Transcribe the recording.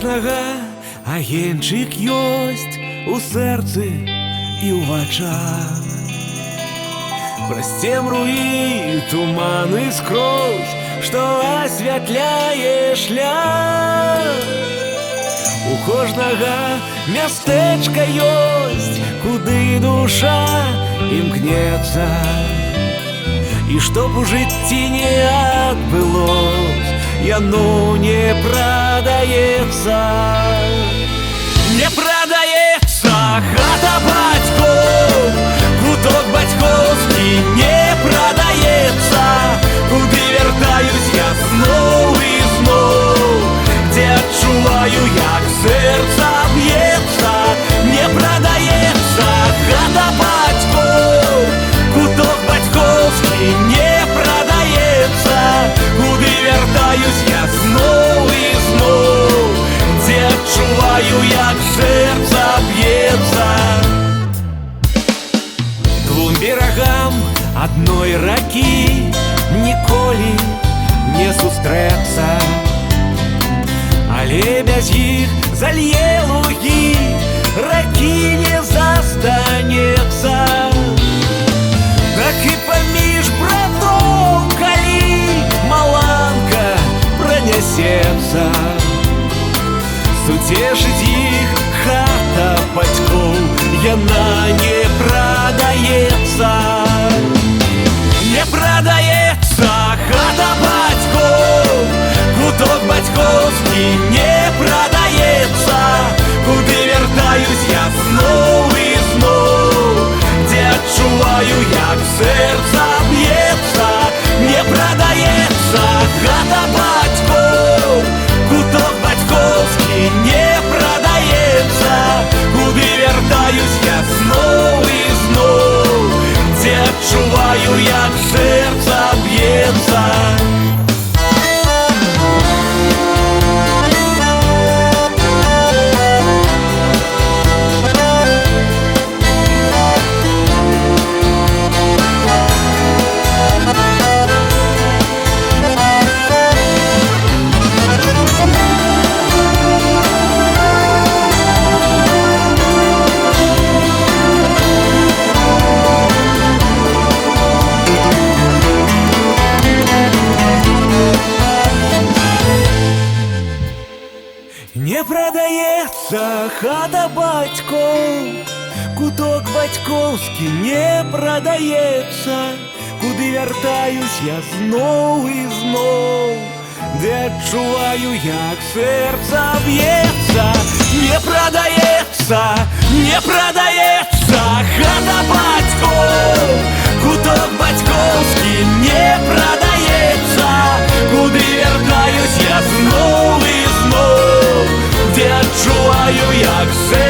кожнага агеньчык ёсць у сэрцы і ў вачах. Праз цемру і туманы скрозь, што асвятляе шлях. У кожнага мястэчка ёсць, куды душа імкнецца. І што б у жыцці не адбылось, яно не прадаецца. Не прадаецца хата бацькоў, куток бацькоўскі не прадаецца. Куды вяртаюсь я зноў і зноў, дзе адчуваю, як сэрца б'ецца. Не прадаецца хата бацькоў, куток бацькоўскі не прадаецца. Куды вяртаюсь я зноў і зноў, дзе адчуваю, як сэрца б'ецца. Двум берагам адной ракі ніколі не сустрэцца, але без іх залье лугі, ракі не застанецца. Так і паміж братоў, калі маланка пранясецца, суцешыць іх хата бацькоў, яна не прадаецца. Не прадаецца хата бацькоў, куток бацькоўскі не прадаецца. Куды вяртаюсь я зноў і зноў, дзе адчуваю, як сэрца б'ецца. Не прадаецца хата бацькоў, куток бацькоўскі не прадаецца. Куды вяртаюсь я зноў і зноў, дзе адчуваю, як сэрца б'ецца. Не прадаецца хата бацькоў, куток бацькоўскі не прадаецца. Куды вяртаюсь я зноў і зноў, дзе адчуваю, як сэрца б'ецца. Не прадаецца, не прадаецца хата бацькоў, куток бацькоўскі не прадаецца. Куды вяртаюсь я зноў і зноў, дзе адчуваю, як сэрца